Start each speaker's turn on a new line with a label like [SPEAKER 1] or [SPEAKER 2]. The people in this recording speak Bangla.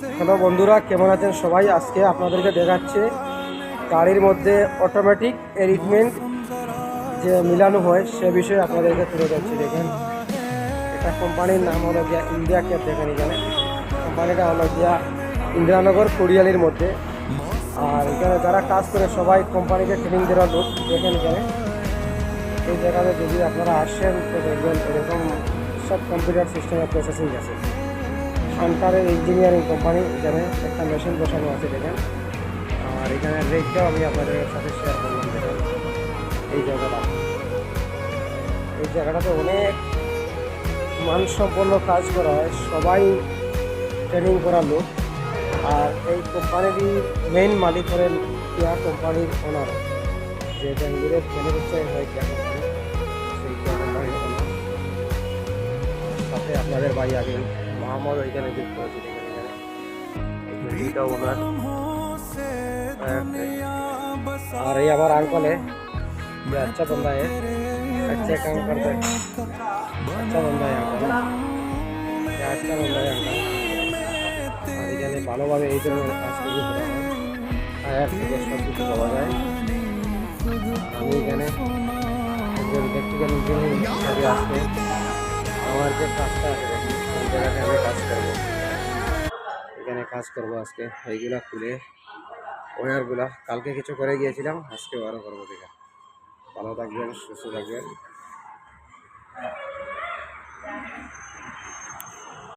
[SPEAKER 1] হ্যালো বন্ধুরা, কেমন আছেন সবাই? আজকে আপনাদেরকে দেখাচ্ছে গাড়ির মধ্যে অটোমেটিক অ্যারেঞ্জমেন্ট যে মিলানো হয় সে বিষয়ে আপনাদেরকে তুলে ধরছি। দেখেন, এটা কোম্পানির নাম হলো গিয়া ইন্ডিয়া ক্যাব। দেখেন এখানে কোম্পানিটা হলো গিয়া ইন্দিরানগর কোরিয়ালির মধ্যে। আর এখানে যারা কাজ করে সবাই কোম্পানিকে ট্রেনিং দেওয়ার লোক। দেখেন এখানে এই জায়গাতে যদি আপনারা আসেন তো দেখবেন এরকম সব কম্পিউটার সিস্টেমের প্রসেসিং আছে। আনকারের ইঞ্জিনিয়ারিং কোম্পানি, এখানে একটা মেশিন বসানো আছে দেখেন। আর এখানে রেটটাও আমি আপনাদের সাথে শেয়ার করলাম। দেখেন এই জায়গাটা, এই জায়গাটাতে অনেক মানসম্পন্ন কাজ করা হয়, সবাই ট্রেনিং করা লোক। আর এই কোম্পানিরই মেইন মালিক হলেন কিয়া কোম্পানির ওনার, যে ব্যাঙ্গুরের ম্যানুফ্যাকচারিং হয় কিয়া কোম্পানি, সেই কিয়া কোম্পানির ওনার সাথে আপনাদের ভাই আগে মোহাম্মদ ওইখানে যুক্ত হয়েছে। দেখেন এখানে দুইটা ওনার। और ये हमारा अंकल है, ये अच्छा बंदा है, अच्छे काम करता है, अच्छा बंदा है अंकल, ये अच्छा बंदा है अंकल। আর এখানে ভালোভাবে এই ধরনের কাজ শুরু করা হয়, টায়ার থেকে সব কিছু পাওয়া যায়। আমি এখানে একজন ইলেকট্রিক্যাল ইঞ্জিনিয়ারিং হিসাবে আসতে আমার যে কাজটা আছে ওই জায়গায় আমি কাজ করবো, এখানে কাজ করবো আজকে। এইগুলা খুলে ওয়ারগুলা কালকে কিছু করে গিয়েছিলাম, আজকে আরও করবো। দেখা, ভালো থাকবেন, সুস্থ থাকবেন।